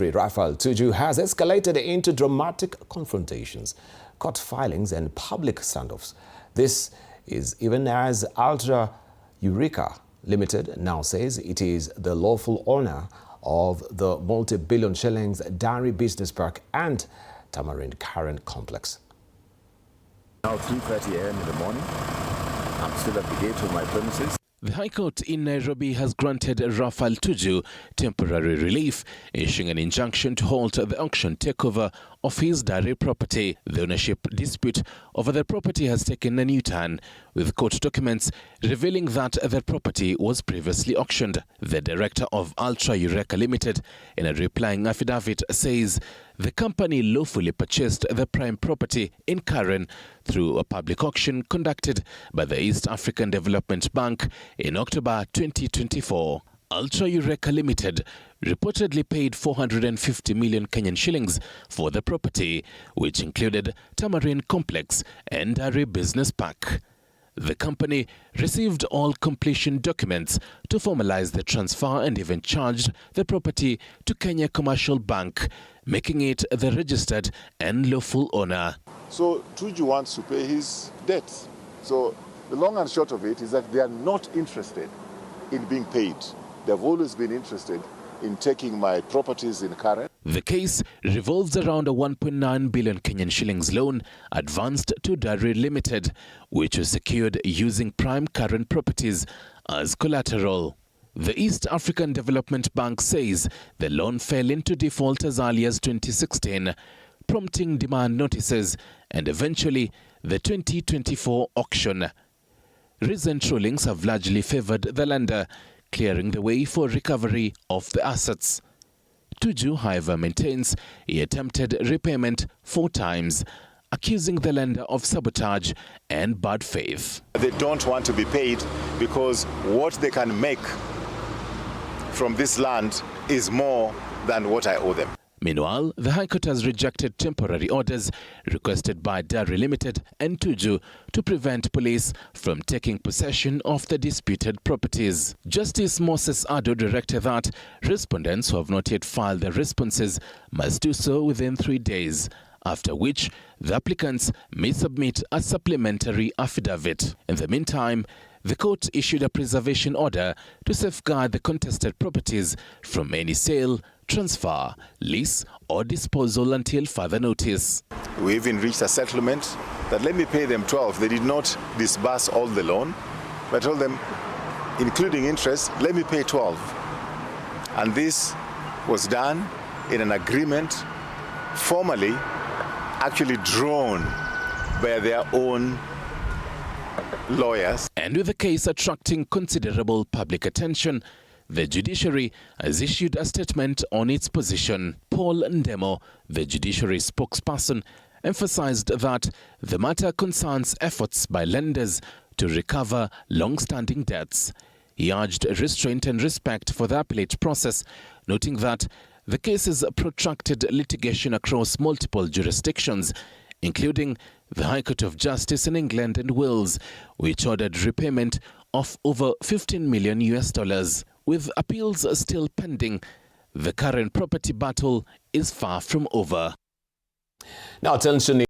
Rafael Tuju has escalated into dramatic confrontations, court filings and public standoffs. This is even as Eureka Limited now says it is the lawful owner of the multi-billion shillings dairy business park and Tamarind Current complex. Now 3:30 a.m. in the morning. I'm still at the gate of my premises. The High Court in Nairobi has granted Rafael Tuju temporary relief, issuing an injunction to halt the auction takeover of his dairy property. The ownership dispute over the property has taken a new turn, with court documents revealing that the property was previously auctioned. The director of Eureka Limited, in a replying affidavit, says the company lawfully purchased the prime property in Karen through a public auction conducted by the East African Development Bank in October 2024. Eureka Limited reportedly paid 450 million Kenyan shillings for the property, which included Tamarind Complex and Dairy Business Park. The company received all completion documents to formalize the transfer and even charged the property to Kenya Commercial Bank, making it the registered and lawful owner. So Tuju wants to pay his debts. So the long and short of it is that they are not interested in being paid. They've always been interested in taking my properties in Karen. The case revolves around a 1.9 billion Kenyan shillings loan advanced to Dairy Limited, which was secured using prime Karen properties as collateral. The East African Development Bank says the loan fell into default as early as 2016, prompting demand notices and eventually the 2024 auction. Recent rulings have largely favored the lender, clearing the way for recovery of the assets. Tuju, however, maintains he attempted repayment 4 times, accusing the lender of sabotage and bad faith. They don't want to be paid because what they can make from this land is more than what I owe them. Meanwhile, the High Court has rejected temporary orders requested by Dairy Limited and Tuju to prevent police from taking possession of the disputed properties. Justice Moses Ado directed that respondents who have not yet filed their responses must do so within 3 days, after which the applicants may submit a supplementary affidavit. In the meantime, the court issued a preservation order to safeguard the contested properties from any sale, transfer, lease or disposal until further notice. We even reached a settlement that let me pay them 12. They did not disburse all the loan, but I told them, including interest, let me pay 12. And this was done in an agreement formally actually drawn by their own lawyers. And with the case attracting considerable public attention, the judiciary has issued a statement on its position. Paul Ndemo, the judiciary spokesperson, emphasized that the matter concerns efforts by lenders to recover long-standing debts. He urged restraint and respect for the appellate process, noting that the case is protracted litigation across multiple jurisdictions, including the High Court of Justice in England and Wales, which ordered repayment of over $15 million. With appeals still pending, the current property battle is far from over. Now, attention.